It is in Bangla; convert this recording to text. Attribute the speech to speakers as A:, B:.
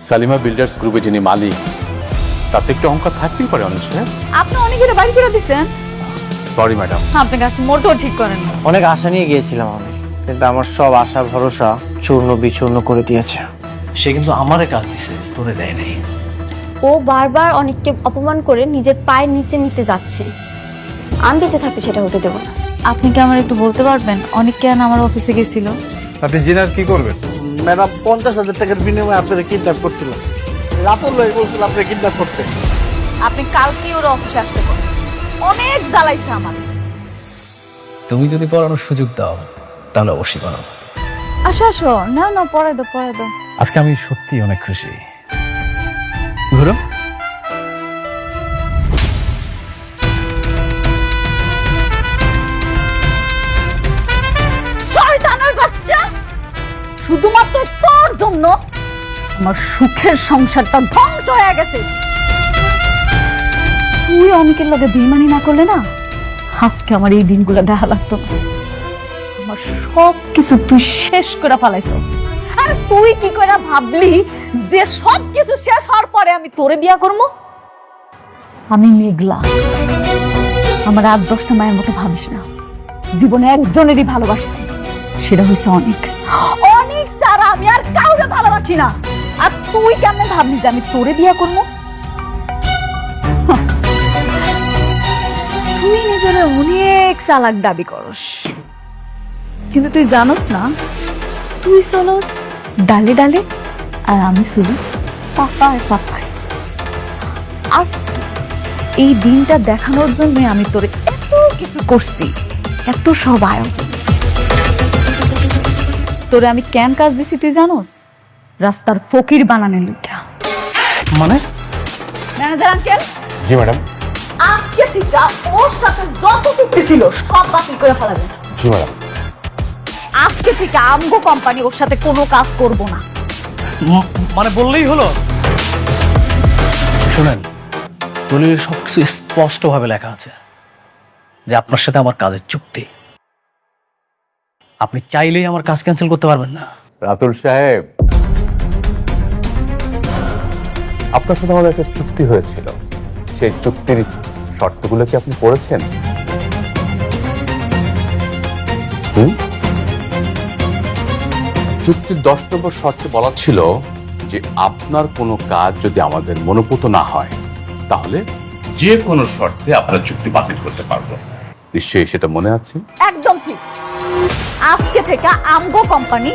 A: সালিমা বিল্ডার্স গ্রুপে যিনি মালিক, তাতে একটু অহংকার থাকতেই পারে অনিশ সাহেব।
B: আপনি অনেকের বাড়ি করে দিচ্ছেন।
A: Sorry madam.
B: আপনি কাজটা মোটেও ঠিক করেন না।
C: অনেক আশা নিয়ে গিয়েছিলাম আমি, কিন্তু আমার সব আশা ভরসা চূর্ণ বিচূর্ণ করে দিয়েছে।
D: সে কিন্তু আমারে কাজ দিছে, তোরে দেয় নাই।
E: ও বারবার অনেককে অপমান করে নিজের পায়ের নিচে নিতে যাচ্ছে। আমি বেঁচে থাকতে সেটা হতে দেবো না।
B: আপনি কি আমার একটু বলতে পারবেন অনেক কেন আমার অফিসে গেছিল?
F: আপনি জিনার কি করবেন?
C: ম্যাডাম 50,000 টাকার বিনিময়ে আপনারা কিডন্যাপ করছিল। রাতুল ভাই বলছিল আপনি কিডন্যাপ করতে।
B: আপনি কালকে ওর অফিসে আসতে পারেন। অনেক জ্বালাইছে আমার।
D: তুমি যদি পড়ানোর সুযোগ দাও তাহলে অবশ্যই পড়াবো।
B: আসো আসো, না না পরে দাও পরে দাও।
D: আজকে আমি সত্যি অনেক খুশি। ঘুরো।
B: শয়তানের বাচ্চা, শুধুমাত্র তোর জন্য আমার সুখের সংসারটা ধ্বংস হয়ে গেছে। তুই অনেকের লগে বেইমানি না করলে না, আজকে আমার এই দিনগুলো দেখা লাগতো না। আমার সব কিছু তুই শেষ করে ফেলাইছস। আর তুই কি করে ভাবলি যে সব কিছু শেষ হওয়ার পরে আমি তোরে বিয়া করবো? আমি মেঘলা, আমার 8-10টা মায়ের মতো ভাবিস না। জীবনে একজনেরই ভালোবাসছি, সেটা হয়েছে অনেক। অনেক সারা আমি আর কাউকে ভালোবাসি না। আর তুই কেমন ভাবলি যে আমি তোরে বিয়া করবো? তুই নিজের অনেক চালাক দাবি করস, কিন্তু তুই জানোস না তুই চলস ডালে ডালে আর আমি চলি পাতায় পাতায়। আজ এই দিনটা দেখানোর জন্য আমি তোরে এত কিছু করছি, এত সব আয়োজন। তোরে আমি কেন কাজ দিছি তুই জানোস? রাস্তার ফকির বানানোর লইগা।
D: মানে
B: ম্যানেজার আঙ্কেল,
A: জি ম্যাডাম।
B: আজকে থেকে ওর সাথে যত চুক্তি ছিল সব বাতিল করে ফেলাবেন।
A: জি ম্যাডাম।
B: আজকে থেকে আমগো কোম্পানি ওর সাথে কোনো কাজ করব না।
D: মানে বললেই হলো? শুনেন, দলিলের সবকিছু স্পষ্ট ভাবে লেখা আছে যে আপনার সাথে আমার কাজের চুক্তি। আপনি চাইলেই আমার কাজ ক্যান্সেল করতে পারবেন না।
A: রাতুল সাহেব, আপনার সাথে আমাদের একটা চুক্তি হয়েছিল, সেই চুক্তির শর্তগুলো কি আপনি পড়েছেন? চুক্তির 10 নম্বর শর্তে বলা ছিল যে আপনার কোনো কাজ যদি আমাদের মনোপুত না হয় তাহলে যে কোনো শর্তে আপনার চুক্তি বাতিল করতে পারবো। নিশ্চয়ই সেটা মনে আছে?
B: একদম ঠিক। আজকে থেকে আমগো কোম্পানি